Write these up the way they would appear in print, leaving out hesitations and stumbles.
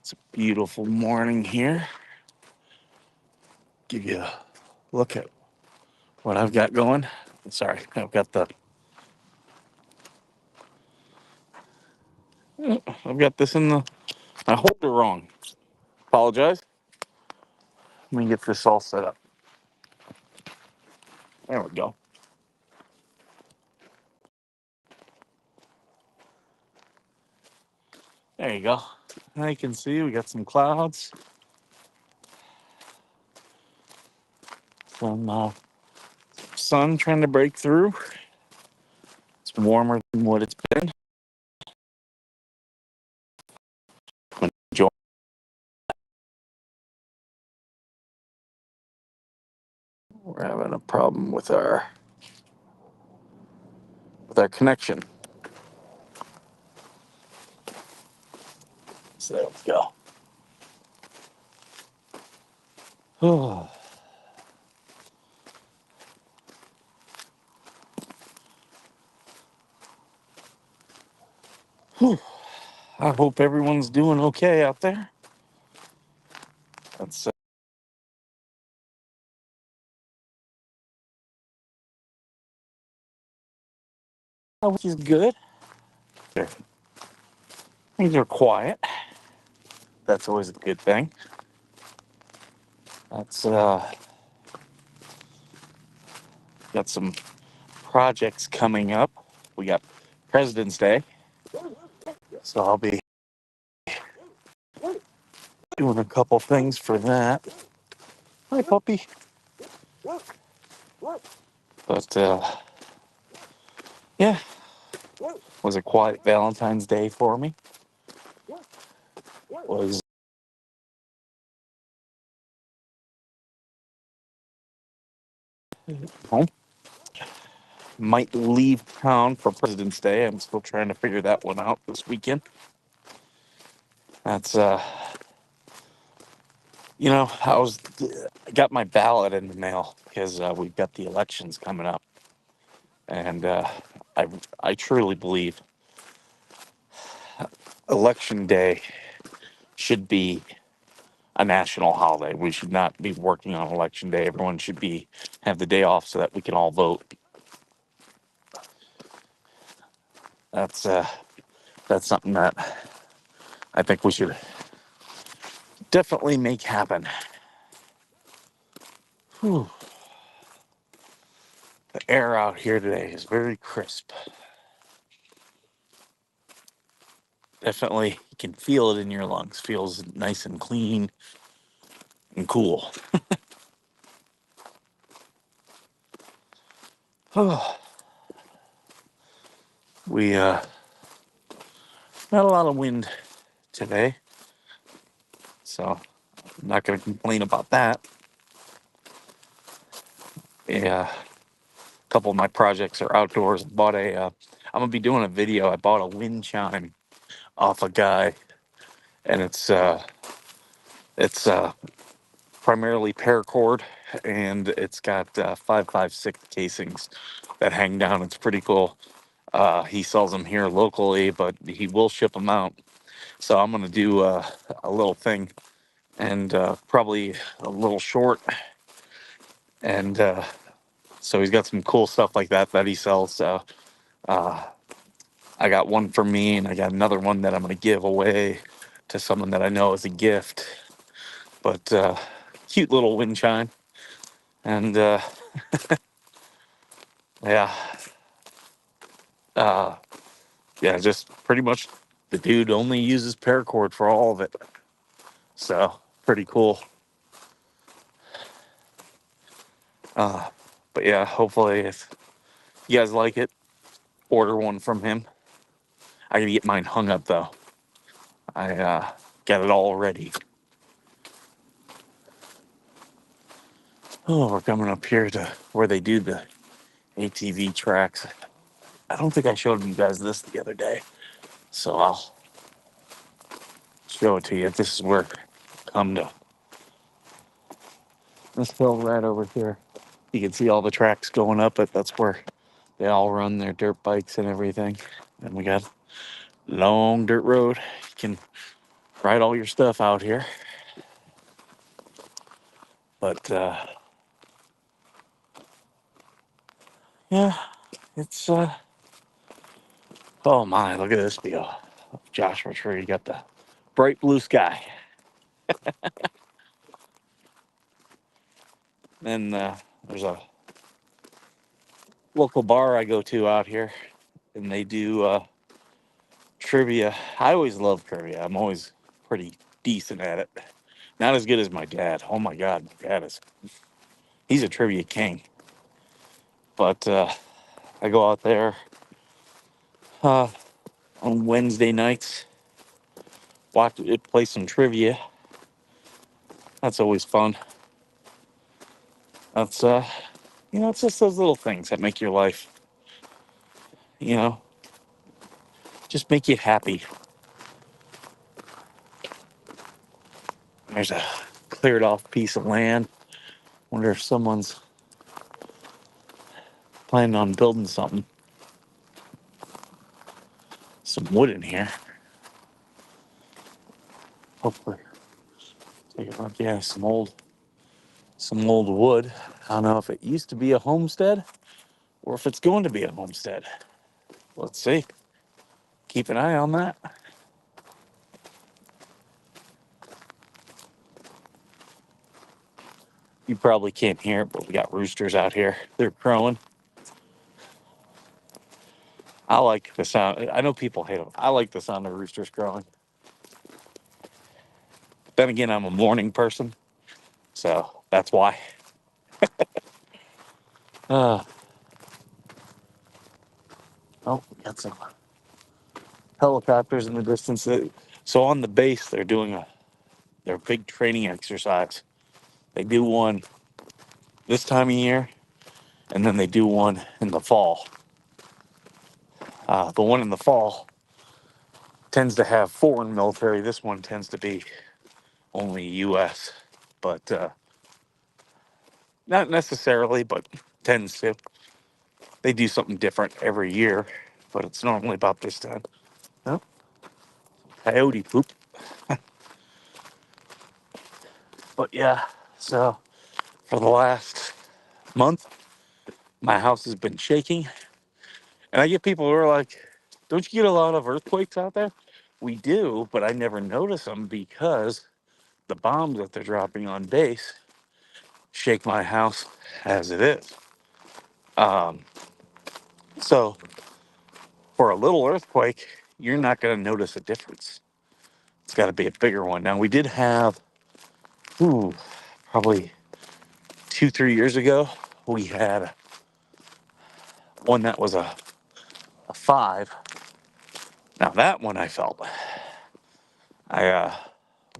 It's a beautiful morning here. Give you a look at what I've got going. Sorry, I've got this in the I holder wrong. Apologize. Let me get this all set up. There we go. There you go. Now you can see we got some clouds, some sun trying to break through. It's warmer than what it's been. Enjoy. We're having a problem with our connection. So there we go. Oh. I hope everyone's doing okay out there. That's which is good. Things are quiet. That's always a good thing. That's got some projects coming up. We got President's Day, so I'll be doing a couple things for that. Hi, puppy. But yeah, was a quiet Valentine's Day for me. Was home. Might leave town for President's Day. I'm still trying to figure that one out this weekend. That's I got my ballot in the mail because we've got the elections coming up, and I I truly believe Election Day should be a national holiday. We should not be working on Election Day. Everyone should be have the day off so that we can all vote. That's uh, that's something that I think we should definitely make happen. Whew. The air out here today is very crisp. Definitely, you can feel it in your lungs. Feels nice and clean and cool. We not a lot of wind today, so I'm not going to complain about that. Yeah, a couple of my projects are outdoors. I'm gonna be doing a video. I bought a wind chime off a guy, and it's primarily paracord, and it's got 5.56 casings that hang down. It's pretty cool. He sells them here locally, but he will ship them out. So I'm gonna do a little thing, and probably a little short, and so he's got some cool stuff like that he sells. So I got one for me, and I got another one that I'm going to give away to someone that I know as a gift. But cute little wind chime, and yeah, uh, yeah, just pretty much the dude only uses paracord for all of it. So pretty cool. Uh, but yeah, hopefully if you guys like it, order one from him. I gotta get mine hung up though. I got it all ready. Oh, we're coming up here to where they do the ATV tracks. I don't think I showed you guys this the other day, so I'll show it to you. This is where come to this hill right over here. You can see all the tracks going up it. That's where they all run their dirt bikes and everything. And we got long dirt road. You can ride all your stuff out here. But yeah, it's oh my, look at this view. Joshua Tree, you got the bright blue sky. Then there's a local bar I go to out here, and they do trivia. I always love trivia. I'm always pretty decent at it. Not as good as my dad. Oh my God, my dad is, he's a trivia king. But I go out there uh, on Wednesday nights, watch it, play some trivia. That's always fun. That's it's just those little things that make your life, you know, just make you happy. There's a cleared off piece of land. Wonder if someone's planning on building something. Some wood in here. Hopefully, take a look. Yeah, some old wood. I don't know if it used to be a homestead or if it's going to be a homestead. Let's see. Keep an eye on that. You probably can't hear it, but we got roosters out here. They're crowing. I like the sound. I know people hate them. I like the sound of roosters crowing. Then again, I'm a morning person, so that's why. Uh, oh, we got some helicopters in the distance. So on the base, they're doing their big training exercise. They do one this time of year, and then they do one in the fall. The one in the fall tends to have foreign military. This one tends to be only U.S., but not necessarily, but tends to. They do something different every year, but it's normally about this time. Oh, coyote poop. But yeah, so for the last month, my house has been shaking. And I get people who are like, don't you get a lot of earthquakes out there? We do, but I never notice them because the bombs that they're dropping on base shake my house as it is. Um, so for a little earthquake, you're not going to notice a difference. It's got to be a bigger one. Now, we did have, probably 2, 3 years ago, we had one that was a 5. Now, that one I felt. I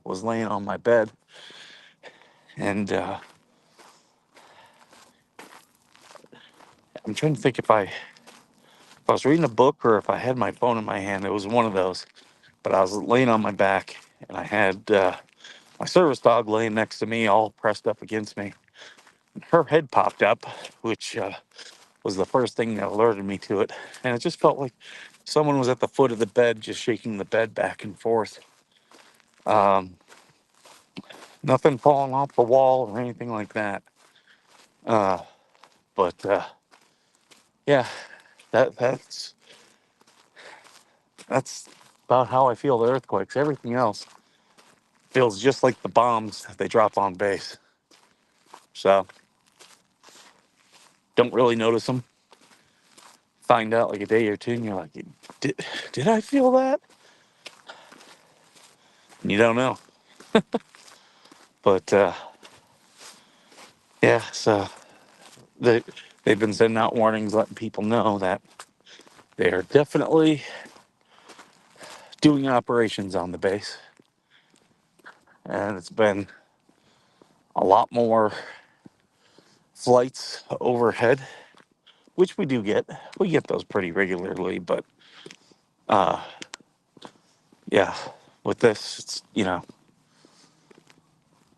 was laying on my bed and I'm trying to think if I was reading a book or if I had my phone in my hand. It was one of those. But I was laying on my back and I had my service dog laying next to me, all pressed up against me. And her head popped up, which was the first thing that alerted me to it. And it just felt like someone was at the foot of the bed, just shaking the bed back and forth. Um, Nothing falling off the wall or anything like that. Uh, but yeah, that's that's about how I feel the earthquakes. Everything else feels just like the bombs that they drop on base. So don't really notice them. Find out like a day or two, and you're like, did I feel that? And you don't know. But yeah, so they they've been sending out warnings, letting people know that they are definitely doing operations on the base, and it's been a lot more flights overhead, which we do get. We get those pretty regularly, but uh, yeah, with this, it's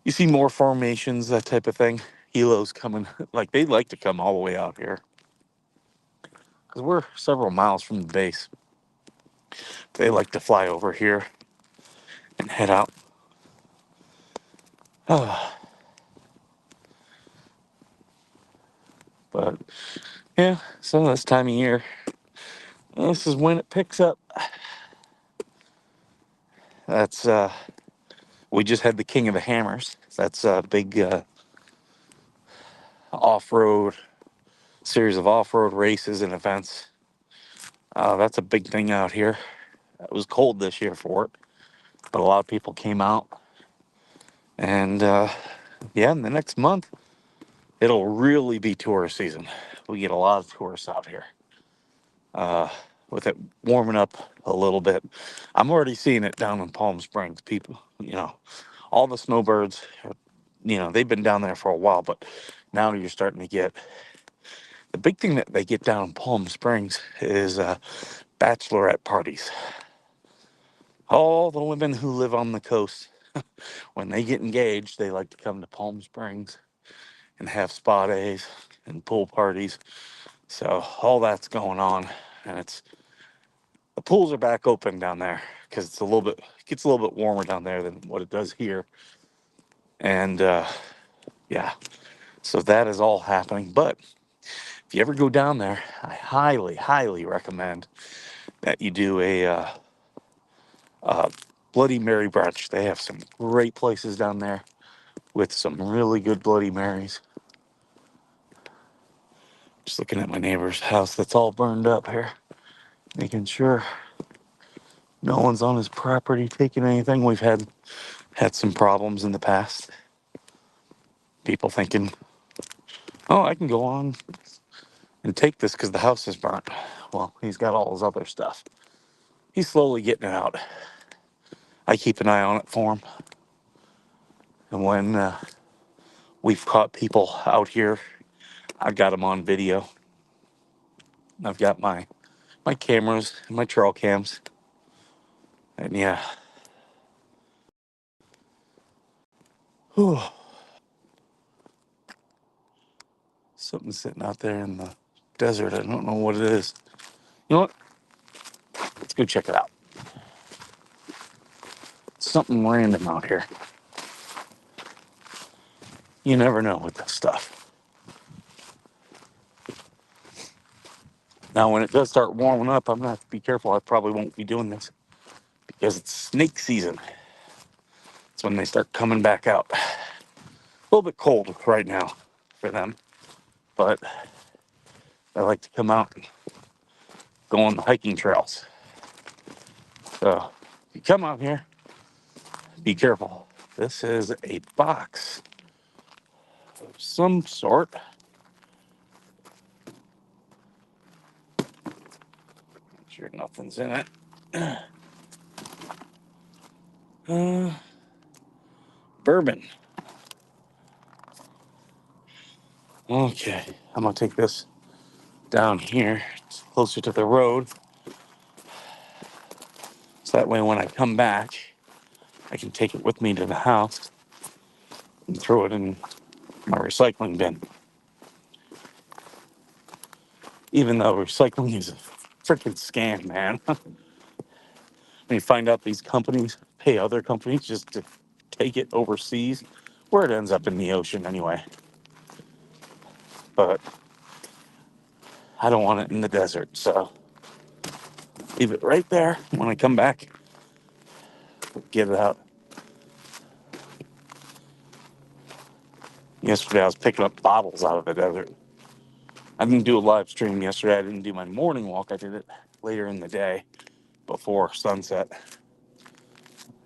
you see more formations, that type of thing. Helos coming, like they like to come all the way out here because we're several miles from the base. They like to fly over here and head out. But yeah, so this time of year, this is when it picks up. That's we just had the King of the Hammers. That's a big off-road series of off-road races and events. That's a big thing out here. It was cold this year for it, but a lot of people came out. And yeah, in the next month, it'll really be tourist season. We get a lot of tourists out here. With it warming up a little bit, I'm already seeing it down in Palm Springs. People, all the snowbirds, they've been down there for a while, but now you're starting to get the big thing that they get down in Palm Springs is bachelorette parties. All the women who live on the coast, when they get engaged, they like to come to Palm Springs and have spa days and pool parties. So all that's going on, and the pools are back open down there because it gets a little bit warmer down there than what it does here. And yeah, so that is all happening. But if you ever go down there, I highly, highly recommend that you do a Bloody Mary brunch. They have some great places down there with some really good Bloody Marys. Just looking at my neighbor's house that's all burned up here, making sure no one's on his property taking anything. We've had some problems in the past. People thinking, oh, I can go on and take this because the house is burnt. Well, he's got all his other stuff. He's slowly getting it out. I keep an eye on it for him. And when we've caught people out here, I've got them on video. I've got my cameras and my trail cams. And yeah. Whew. Something's sitting out there in the desert. I don't know what it is. You know what? Let's go check it out. Something random out here. You never know with this stuff. Now, when it does start warming up, I'm going to have to be careful. I probably won't be doing this because it's snake season. It's when they start coming back out. A little bit cold right now for them, but I like to come out and go on the hiking trails. So if you come out here, be careful. This is a box of some sort. Make sure nothing's in it. Bourbon. Okay, I'm gonna take this down here. It's closer to the road. So that way when I come back, I can take it with me to the house and throw it in my recycling bin. Even though recycling is a freaking scam, man. When you find out these companies pay other companies just to take it overseas, where it ends up in the ocean anyway. But I don't want it in the desert, so leave it right there. When I come back, get it out. Yesterday I was picking up bottles out of the desert. I didn't do a live stream yesterday. I didn't do my morning walk. I did it later in the day before sunset.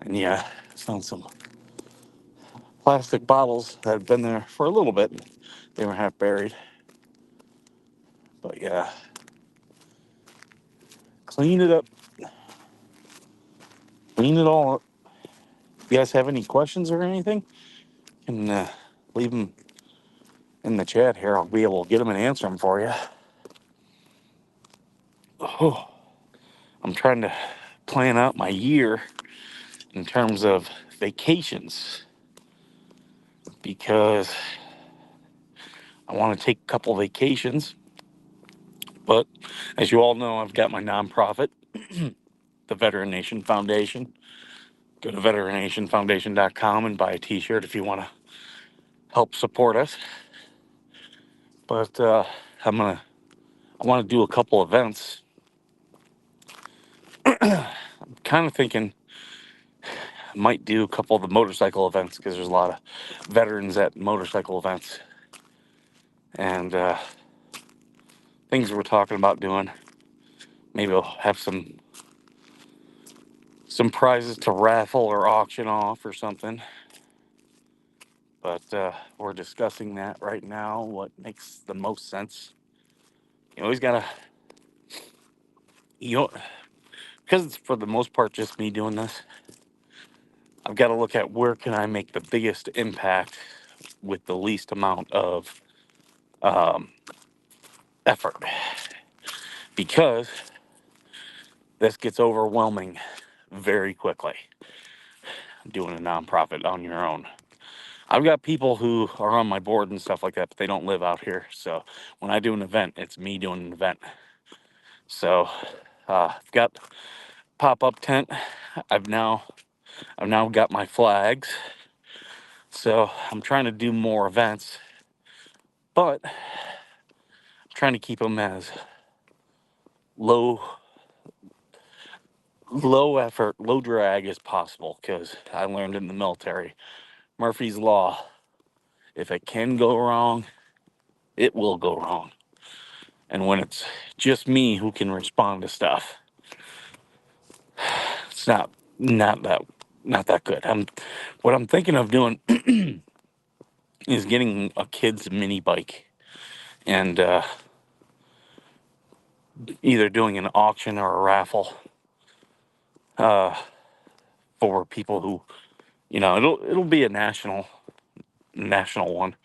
And yeah, found some plastic bottles that had been there for a little bit. They were half buried. But yeah, clean it up. Clean it all up. If you guys have any questions or anything, you can leave them in the chat here. I'll be able to get them and answer them for you. Oh, I'm trying to plan out my year in terms of vacations because I want to take a couple vacations. But as you all know, I've got my nonprofit, the Veteran Nation Foundation. Go to veteranationfoundation.com and buy a t-shirt if you want to help support us. But I want to do a couple events. Kind of thinking I might do a couple of the motorcycle events because there's a lot of veterans at motorcycle events, and things we're talking about doing. Maybe we'll have some prizes to raffle or auction off or something. But we're discussing that right now. What makes the most sense? You always gotta, you know, because it's for the most part just me doing this. I've got to look at where can I make the biggest impact with the least amount of um, effort, because this gets overwhelming very quickly doing a nonprofit on your own. I've got people who are on my board and stuff like that, but they don't live out here. So when I do an event, it's me doing an event. So I've got pop-up tent. I've now got my flags. So I'm trying to do more events, but I'm trying to keep them as low effort, low drag as possible, because I learned in the military, Murphy's Law, if it can go wrong, it will go wrong. And when it's just me who can respond to stuff, it's not that not that good. What I'm thinking of doing is getting a kid's mini bike and either doing an auction or a raffle for people who, it'll be a national one.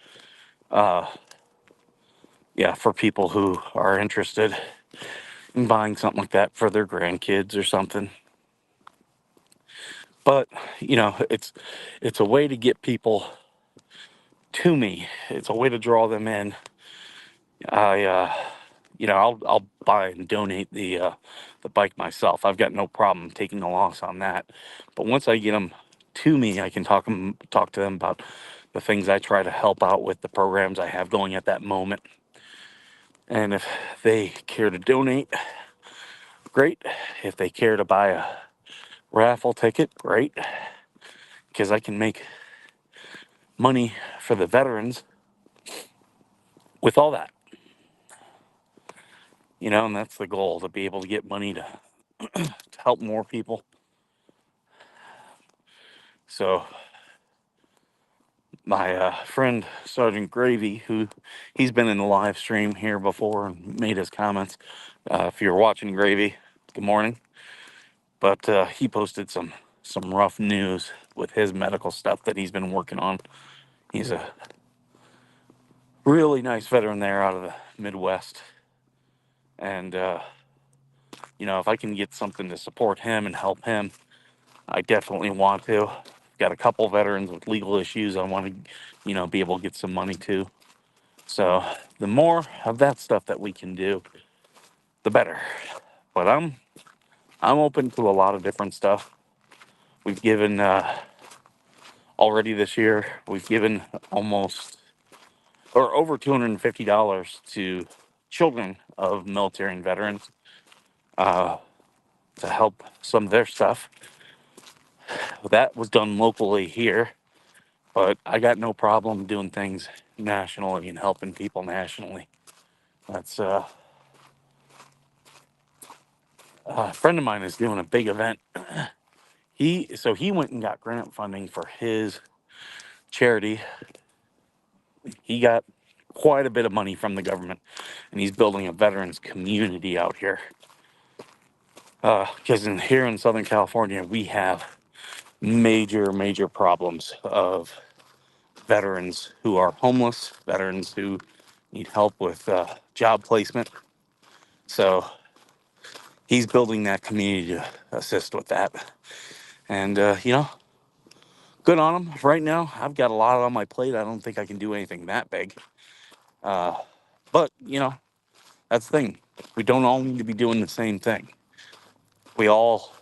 Yeah, for people who are interested in buying something like that for their grandkids or something. But it's a way to get people to me. It's a way to draw them in. I'll buy and donate the bike myself. I've got no problem taking a loss on that. But once I get them to me, I can talk to them about the things I try to help out with, the programs I have going at that moment. And if they care to donate, great. If they care to buy a raffle ticket, great. Because I can make money for the veterans with all that. And that's the goal, to be able to get money to help more people. So my friend Sergeant Gravy, he's been in the live stream here before and made his comments. If you're watching, Gravy, good morning. But he posted some rough news with his medical stuff that he's been working on. He's a really nice veteran there out of the Midwest, and if I can get something to support him and help him, I definitely want to. Got a couple veterans with legal issues I want to, be able to get some money to. So the more of that stuff that we can do, the better. But I'm open to a lot of different stuff. We've given already this year. We've given almost or over $250 to children of military and veterans to help some of their stuff. That was done locally here, but I got no problem doing things nationally and helping people nationally. That's a friend of mine is doing a big event. He went and got grant funding for his charity. He got quite a bit of money from the government, and he's building a veterans community out here. Because here in Southern California, we have major problems of veterans who are homeless, veterans who need help with job placement. So he's building that community to assist with that. And, good on him. Right now, I've got a lot on my plate. I don't think I can do anything that big. But, that's the thing. We don't all need to be doing the same thing. We all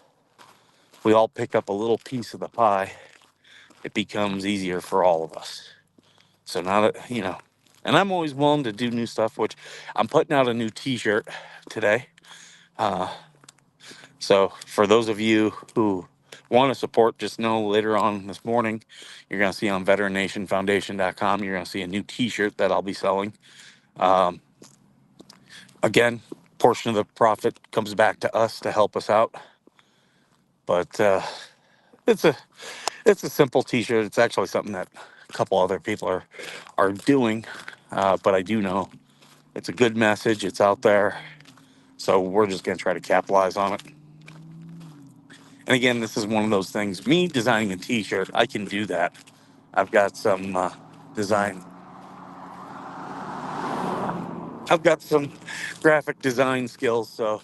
we all pick up a little piece of the pie, it becomes easier for all of us. So now that, and I'm always willing to do new stuff, which I'm putting out a new t-shirt today. So for those of you who want to support, just know later on this morning, you're going to see on veterannationfoundation.com, you're going to see a new t-shirt that I'll be selling. Again, portion of the profit comes back to us to help us out. But it's a it's a simple t-shirt. It's actually something that a couple other people are doing. But I do know it's a good message. It's out there. So we're just going to try to capitalize on it. And again, this is one of those things. Me designing a t-shirt, I can do that. I've got some design. I've got some graphic design skills. So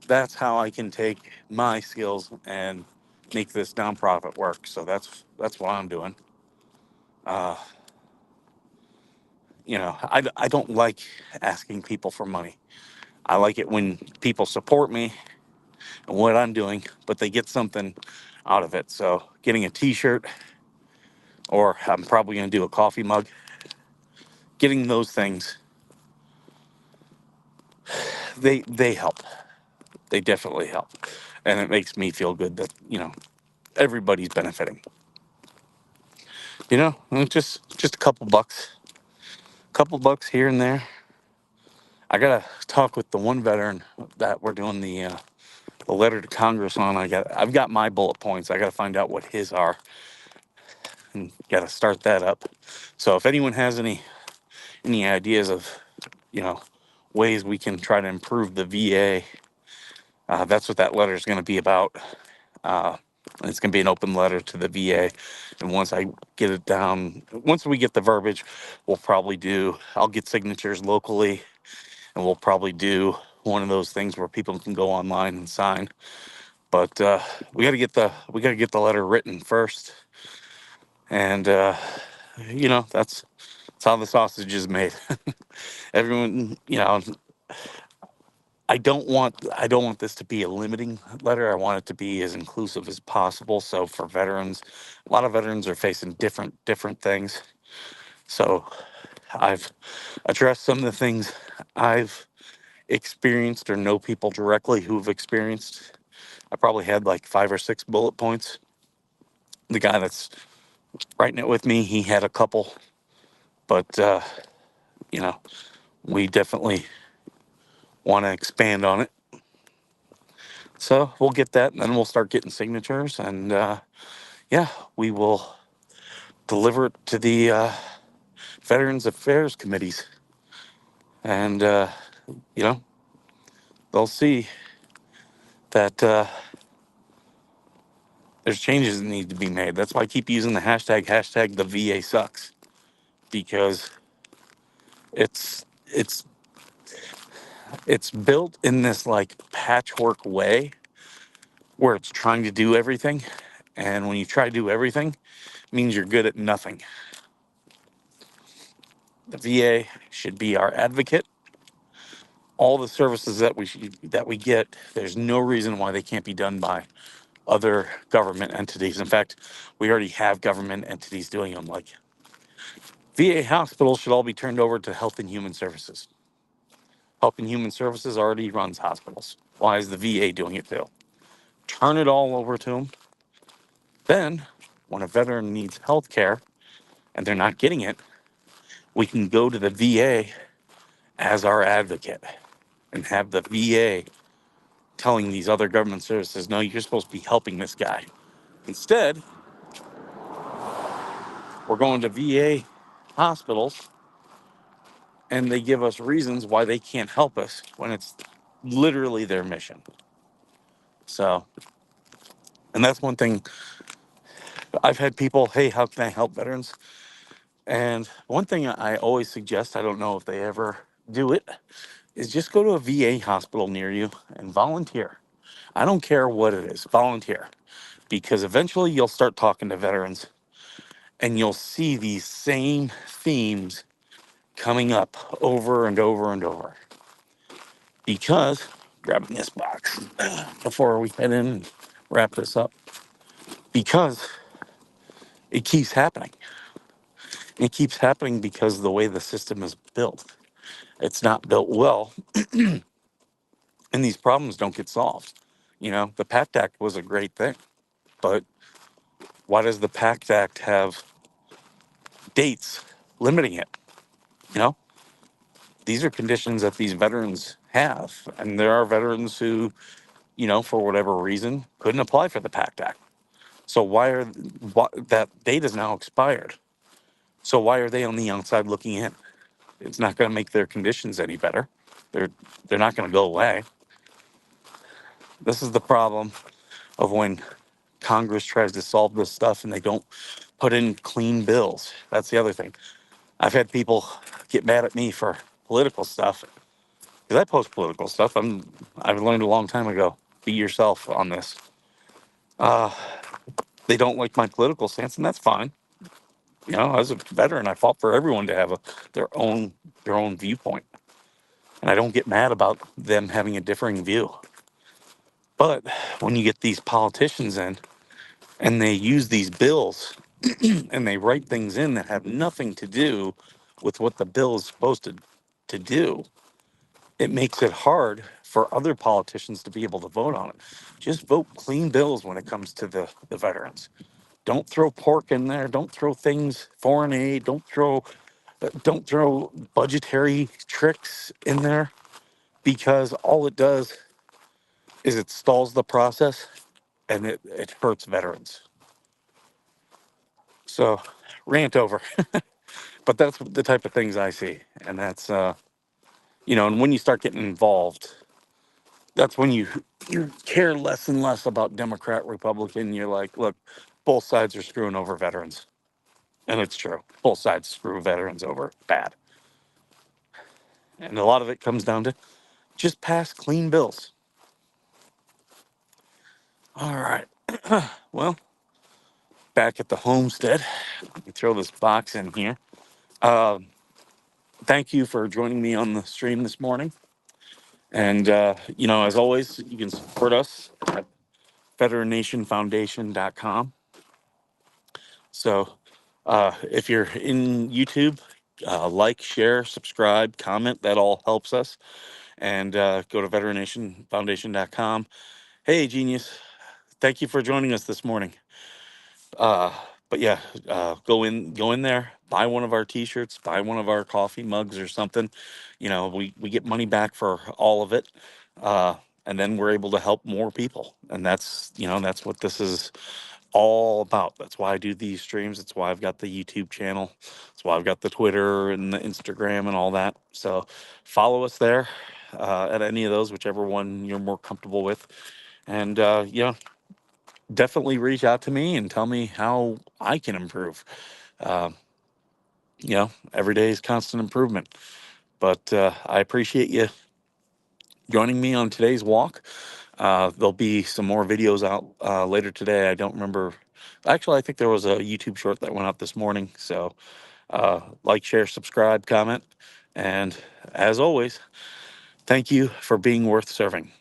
that's how I can take my skills and make this nonprofit work. So that's what I'm doing. Uh, I don't like asking people for money. I like it when people support me and what I'm doing, but they get something out of it. So getting a t-shirt, or I'm probably going to do a coffee mug, getting those things, they help. They definitely help. And it makes me feel good that, everybody's benefiting. And just a couple bucks here and there. I got to talk with the one veteran that we're doing the letter to Congress on. I've got my bullet points. I got to find out what his are and got to start that up. So if anyone has any ideas of, you know, ways we can try to improve the VA, that's what that letter is going to be about. Uh, it's going to be an open letter to the VA. And once I get it down, once we get the verbiage, I'll get signatures locally, and we'll probably do one of those things where people can go online and sign. But we got to get the letter written first, and that's how the sausage is made. Everyone, I don't want this to be a limiting letter. I want it to be as inclusive as possible. So for veterans, a lot of veterans are facing different things. So I've addressed some of the things I've experienced or know people directly who've experienced. I probably had like 5 or 6 bullet points. The guy that's writing it with me, he had a couple, but you know, we definitely want to expand on it. So we'll get that, and then we'll start getting signatures, and yeah, we will deliver it to the Veterans Affairs committees, and you know, they'll see that there's changes that need to be made. That's why I keep using the hashtag the VA sucks, because it's it's built in this like patchwork way where it's trying to do everything, and when you try to do everything, it means you're good at nothing. The VA should be our advocate. All the services that we get, there's no reason why they can't be done by other government entities. In fact, we already have government entities doing them. Like VA hospitals should all be turned over to Health and Human Services. Health and Human Services already runs hospitals. Why is the VA doing it too? Turn it all over to them. Then, when a veteran needs health care and they're not getting it, we can go to the VA as our advocate and have the VA telling these other government services, no, you're supposed to be helping this guy. Instead, we're going to VA hospitals and they give us reasons why they can't help us when it's literally their mission. So, and that's one thing I've had people, hey, how can I help veterans? And one thing I always suggest, I don't know if they ever do it, is just go to a VA hospital near you and volunteer. I don't care what it is, volunteer. Because eventually you'll start talking to veterans and you'll see these same themes coming up over and over and over. Because, grabbing this box before we head in, wrap this up because it keeps happening. It keeps happening because of the way the system is built. It's not built well, and these problems don't get solved. You know, the PACT Act was a great thing, but why does the PACT Act have dates limiting it? You know, these are conditions that these veterans have, and there are veterans who, you know, for whatever reason, couldn't apply for the PACT Act. So that date is now expired? So why are they on the outside looking in? It's not going to make their conditions any better. They're they're not going to go away. This is the problem of when Congress tries to solve this stuff and they don't put in clean bills. That's the other thing. I've had people get mad at me for political stuff because I post political stuff. I've learned a long time ago. Be yourself on this. Uh, they don't like my political stance, and that's fine. You know, as a veteran, I fought for everyone to have their own their own viewpoint, and I don't get mad about them having a differing view. But when you get these politicians in and they use these bills and they write things in that have nothing to do with what the bill is supposed to do, it makes it hard for other politicians to be able to vote on it. Just vote clean bills when it comes to the veterans. Don't throw pork in there. Don't throw things foreign aid. Don't throw budgetary tricks in there because all it does is it stalls the process and it hurts veterans. So rant over. But that's the type of things I see. And that's you know, and when you start getting involved, that's when you care less and less about Democrat, Republican. You're like, look, both sides are screwing over veterans. And it's true. Both sides screw veterans over bad. And a lot of it comes down to just pass clean bills. All right. Well, back at the homestead, let me throw this box in here. Um, Thank you for joining me on the stream this morning. And, you know, as always, you can support us at veterannationfoundation.com. So if you're in YouTube, like, share, subscribe, comment. That all helps us. And go to veterannationfoundation.com. Hey, Genius. Thank you for joining us this morning. Uh, but yeah, go in there, buy one of our T-shirts, buy one of our coffee mugs or something. You know, we get money back for all of it, uh, and then we're able to help more people. And that's, you know, that's what this is all about. That's why I do these streams. That's why I've got the YouTube channel. That's why I've got the Twitter and the Instagram and all that. So follow us there at any of those, whichever one you're more comfortable with. And yeah, definitely reach out to me and tell me how I can improve. Uh, you know, every day is constant improvement. But I appreciate you joining me on today's walk. There'll be some more videos out later today. I don't remember. Actually, I think there was a YouTube short that went out this morning. So like, share, subscribe, comment. And as always, thank you for being worth serving.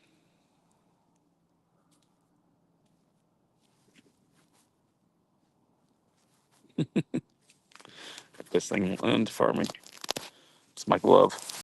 This thing will end for me. It's my glove.